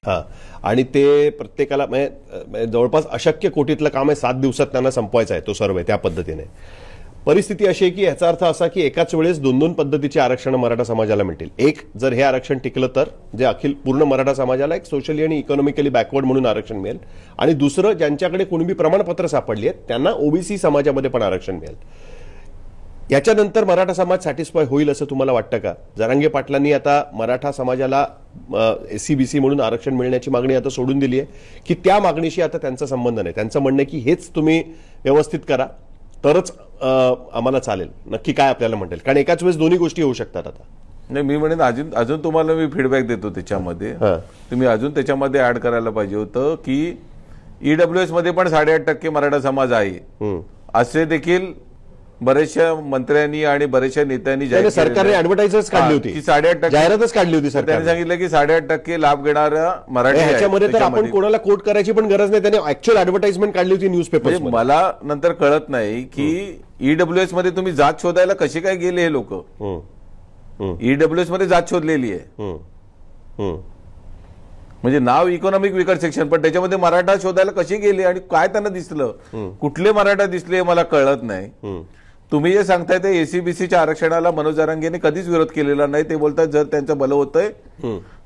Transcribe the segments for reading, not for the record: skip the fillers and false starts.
हां, आणि ते प्रत्येकाला म्हणजे जवळपास अशक्य कोटीतलं काम आहे, 7 दिवसात त्यांना संपवायचा आहे तो सर्वे त्या पद्धतीने. परिस्थिती अशी आहे की याचा अर्थ असा की एकाच वेळेस 2-2 पद्धतीची आरक्षण मराठा समाजाला मिळतील. एक, जर हे आरक्षण टिकलं तर जे अखिल पूर्ण मराठा समाजाला एक सोशली आणि इकॉनॉमिकली बॅकवर्ड म्हणून आरक्षण मिळेल, आणि दुसरं, ज्यांच्याकडे कुणबी प्रमाणपत्र सापडली आहेत त्यांना ओबीसी समाजामध्ये पण आरक्षण मिळेल. याच्यानंतर मराठा समाज सॅटिस्फाय होईल असं तुम्हाला वाटतं का? जरांगे पाटलांनी आता मराठा समाजाला एससीबीसी म्हणून आरक्षण मिळण्याची मागणी आता सोडून दिली आहे की त्या मागणीशी आता त्यांचा संबंध नाही? त्यांचं म्हणणं आहे की हेच तुम्ही व्यवस्थित करा तरच आम्हाला चालेल. नक्की काय आपल्याला म्हणेल? कारण एकाच वेळेस दोन्ही गोष्टी होऊ शकतात आता. नाही, मी म्हणेन अजून तुम्हाला मी फीडबॅक देतो त्याच्यामध्ये. तुम्ही अजून त्याच्यामध्ये ऍड करायला पाहिजे होतं की ईडब्ल्यूएस मध्ये पण 8.5% मराठा समाज आहे असे देखील बरेचशा मंत्र्यांनी आणि बरेचशा नेत्यांनी सरकारने ऍडव्हर्टाइजर्स काढली होती की 8.5% जाहिरातच काढली होती. त्यांनी सांगितलं की 8.5% लाभ घेणारा मराठी. ह्याच्यामध्ये तर आपण कोणाला कोट करायची पण गरज नाही, त्यांनी ऍक्च्युअल ऍडव्हर्टाइजमेंट काढली होती न्यूजपेपर. मला नंतर कळत नाही की ईडब्ल्यूएस मध्ये तुम्ही जात शोधायला कसे काय गेले हे लोक. ईडब्ल्यूएस मध्ये जात शोधलेली आहे, म्हणजे नाव इकॉनॉमिक विकर सेक्शन, पण त्याच्यामध्ये मराठा शोधायला कसे गेले आणि काय त्यांना दिसलं, कुठले मराठा दिसले हे मला कळत नाही. तुम्ही जे सांगताय ते एसीबीसीच्या आरक्षणाला मनोज जरांगेने कधीच विरोध केलेला नाही. ते बोलतात जर त्यांचं भलं होतंय,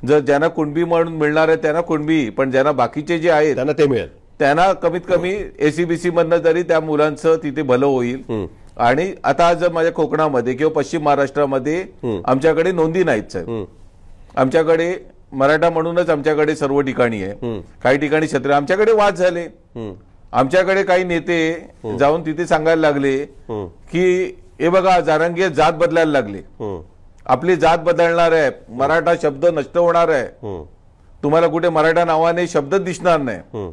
जर ज्यांना कुणबी म्हणून मिळणार आहे त्यांना कुणबी, पण ज्यांना बाकीचे जे आहेत त्यांना ते मिळेल, त्यांना कमीत कमी एसीबीसी मधनं तरी त्या मुलांचं तिथे भलं होईल. आणि आता जर माझ्या कोकणामध्ये किंवा पश्चिम महाराष्ट्रामध्ये आमच्याकडे नोंदी नाहीत साहेब. आमच्याकडे मराठा म्हणूनच आमच्याकडे सर्व ठिकाणी आहे. काही ठिकाणी क्षत्रिय, आमच्याकडे वाद झाले. आमच्याकडे काही नेते जाऊन तिथे सांगायला लागले की हे बघा जरांगे जात बदलायला लागले, आपली जात बदलणार आहे, मराठा शब्द नष्ट होणार आहे, तुम्हाला कुठे मराठा नावाने शब्द दिसणार नाही.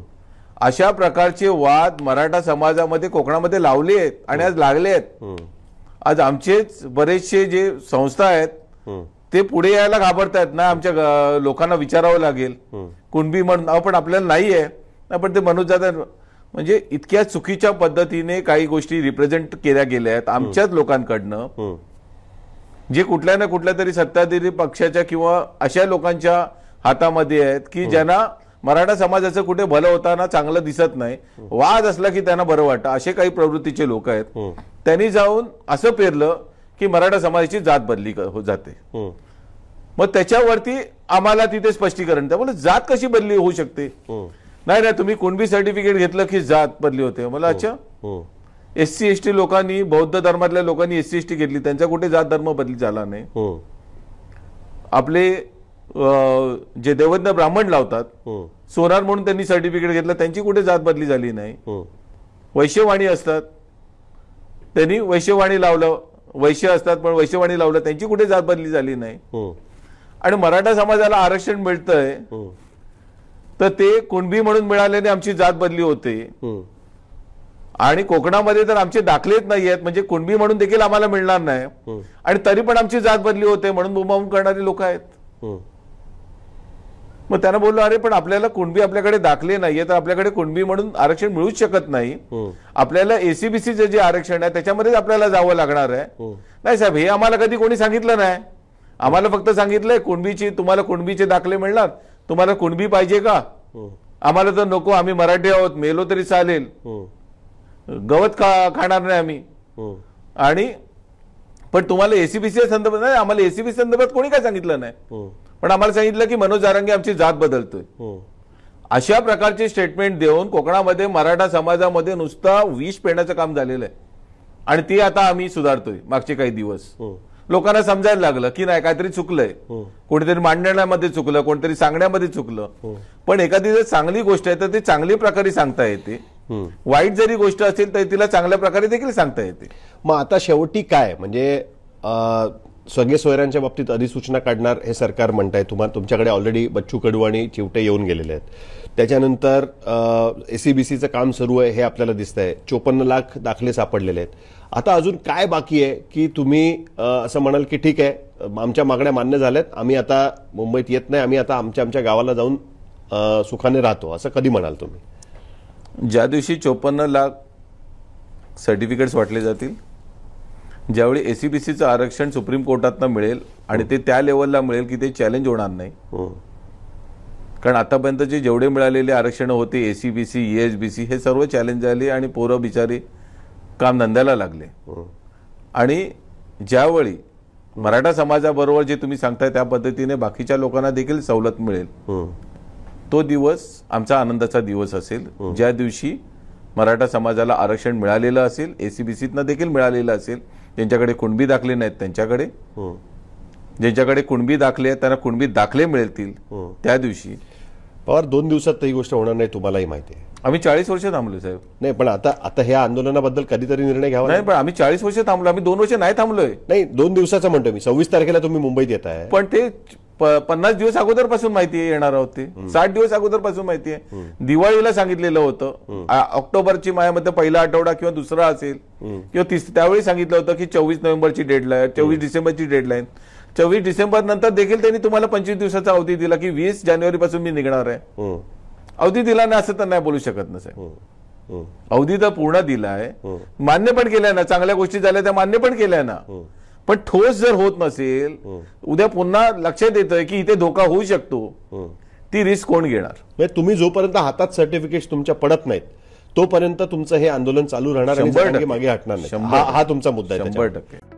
अशा प्रकारचे वाद मराठा समाजामध्ये कोकणामध्ये लावले आहेत आणि आज लागले आहेत. आज आमचेच बरेचसे जे संस्था आहेत ते पुढे यायला घाबरतायत ना. आमच्या लोकांना विचारावं लागेल कुणबी म्हणून, पण आपल्याला नाहीये. पण ते मनोज दादा म्हणजे इतक्या चुकीच्या पद्धतीने काही गोष्टी रिप्रेझेंट केल्या गेल्या आहेत आमच्याच लोकांकडनं, जे कुठल्या ना कुठल्या तरी सत्ताधारी पक्षाच्या किंवा अशा लोकांच्या हातामध्ये आहेत की ज्यांना मराठा समाजाचं कुठे भलं होताना चांगलं दिसत नाही, वाद असला की त्यांना बरं वाटतं, असे काही प्रवृत्तीचे लोक आहेत. त्यांनी जाऊन असं पेरलं की मराठा समाजाची जात बदली जाते. मग त्याच्यावरती आम्हाला तिथे स्पष्टीकरण, त्यामुळे जात कशी बदली होऊ शकते? नाही, तुम्ही कुणबी सर्टिफिकेट घेतलं की जात बदली होते. मला अच्छा, एससी एसटी लोकांनी, बौद्ध धर्मातल्या लोकांनी एससी एसटी घेतली, त्यांचा कुठे जात धर्म बदली झाला नाही. आपले जे देवज्ञ ब्राह्मण लावतात, सोनार म्हणून त्यांनी सर्टिफिकेट घेतलं, त्यांची कुठे जात बदली झाली नाही. वैश्यवाणी असतात, त्यांनी वैश्यवाणी लावलं, वैश्य असतात पण वैश्यवाणी लावलं, त्यांची कुठे जात बदली झाली नाही. आणि मराठा समाजाला आरक्षण मिळतंय तर ते कुणबी म्हणून मिळाल्याने आमची जात बदली होते. आणि कोकणामध्ये तर आमचे दाखलेच नाही आहेत, म्हणजे कुणबी म्हणून देखील आम्हाला मिळणार नाही, आणि तरी पण आमची जात बदली होते म्हणून बुमाबूम करणारी लोक आहेत. मग त्यांना बोललो, अरे पण आपल्याला कुणबी, आपल्याकडे दाखले नाहीये तर आपल्याकडे कुणबी म्हणून आरक्षण मिळूच शकत नाही. आपल्याला एसीबीसीचं जे आरक्षण आहे त्याच्यामध्येच आपल्याला जावं लागणार आहे. नाही साहेब, हे आम्हाला कधी कोणी सांगितलं नाही. आम्हाला फक्त सांगितलंय कुणबीची, तुम्हाला कुणबीचे दाखले मिळणार, तुम्हाला कुणबी पाहिजे का? आम्हाला तर नको, आम्ही मराठी आहोत, मेलो तरी चालेल, गवत खाणार नाही आम्ही. आणि पण तुम्हाला एसीबीसी संदर्भात नाही, आम्हाला एसीबीसी संदर्भात कोणी काय सांगितलं नाही, पण आम्हाला सांगितलं की मनोज जरांगे आमची जात बदलतोय. अशा प्रकारचे स्टेटमेंट देऊन कोकणामध्ये मराठा समाजामध्ये नुसता विष पेण्याचं काम झालेलं आहे. आणि ती आता आम्ही सुधारतोय. मागचे काही दिवस लोकांना समजायला लागलं की नाही, काहीतरी चुकलंय, कोणीतरी मांडण्यामध्ये चुकलं, कोणतरी सांगण्यामध्ये चुकलं. पण एखादी जर चांगली गोष्ट आहे तर ती चांगली प्रकारे सांगता येते, वाईट जरी गोष्ट असेल तर तिला चांगल्या प्रकारे देखील सांगता येते. मग आता शेवटी काय, म्हणजे सगळे सोयऱ्यांच्या बाबतीत अधिसूचना काढणार हे सरकार म्हणताय. तुमच्याकडे ऑलरेडी बच्चू कडू आणि चिवटे येऊन गेलेले आहेत. त्याच्यानंतर एसीबीसीचं काम सुरू आहे हे आपल्याला दिसतंय. 54 लाख दाखले सापडलेले आहेत. आता अजून काय बाकी आहे की तुम्ही असं म्हणाल की ठीक आहे, आमच्या मागण्या मान्य झाल्यात, आम्ही आता मुंबईत येत नाही, आम्ही आता आमच्या गावाला जाऊन सुखाने राहतो, असं कधी म्हणाल तुम्ही? ज्या दिवशी 54 लाख सर्टिफिकेट्स वाटले जातील, ज्यावेळी एसीबीसीचं आरक्षण सुप्रीम कोर्टातनं मिळेल आणि ते त्या लेवलला मिळेल की ते चॅलेंज होणार नाही. कारण आतापर्यंतचे जेवढे मिळालेले आरक्षण होते एसीबीसी ESBC हे सर्व चॅलेंज झाले आणि पोरं बिचारी काम धंद्याला लागले. आणि ज्यावेळी मराठा समाजाबरोबर जे तुम्ही सांगताय त्या पद्धतीने बाकीच्या लोकांना देखील सवलत मिळेल, तो दिवस आमचा आनंदाचा दिवस असेल. ज्या दिवशी मराठा समाजाला आरक्षण मिळालेलं असेल, एसीबीसीतनं देखील मिळालेलं असेल, ज्यांच्याकडे कुणबी दाखले नाहीत त्यांच्याकडे, ज्यांच्याकडे कुणबी दाखले आहेत त्यांना कुणबी दाखले मिळतील, त्या दिवशी. पवार 2 दिवसात ही गोष्ट होणार नाही, तुम्हालाही माहिती आहे. आम्ही 40 वर्ष थांबलो साहेब. नाही, पण आता ह्या आंदोलनाबद्दल कधीतरी निर्णय घ्यावा. नाही, पण आम्ही 40 वर्ष थांबलो, आम्ही 2 वर्ष नाही थांबलोय. नाही, 2 दिवसाचा म्हणतो मी. 26 तारखेला तुम्ही मुंबईत येत आहे. पण ते 50 दिवस अगोदरपासून माहिती आहे येणार आहोत, ते 60 दिवस अगोदरपासून माहिती आहे. दिवाळीला सांगितलेलं होतं, ऑक्टोबरची माझ्यामध्ये पहिला आठवडा किंवा दुसरा असेल किंवा त्यावेळी सांगितलं होतं की 24 नोव्हेंबरची डेडलाईन, 24 डिसेंबरची डेडलाईन. 24 डिसेंबर नंतर देखील त्यांनी तुम्हाला 25 दिवसाचा अवधी दिला की 20 जानेवारीपासून मी निघणार आहे. अवधी दिला नाही असं तर नाही बोलू शकत ना साहेब. अवधी तर पूर्ण दिला आहे, मान्य पण केलाय ना, चांगल्या गोष्टी झाल्या त्या मान्य पण केल्या ना. पण ठोस जर होत नसेल, उद्या पुन्हा लक्षात येतंय की इथे धोका होऊ शकतो, ती रिस्क कोण घेणार? म्हणजे तुम्ही जोपर्यंत हातात सर्टिफिकेट तुमच्या पडत नाहीत तोपर्यंत तुमचं हे आंदोलन चालू राहणार आणि 100% मागे हटणार नाही. हा तुमचा मुद्दा आहे. 100%.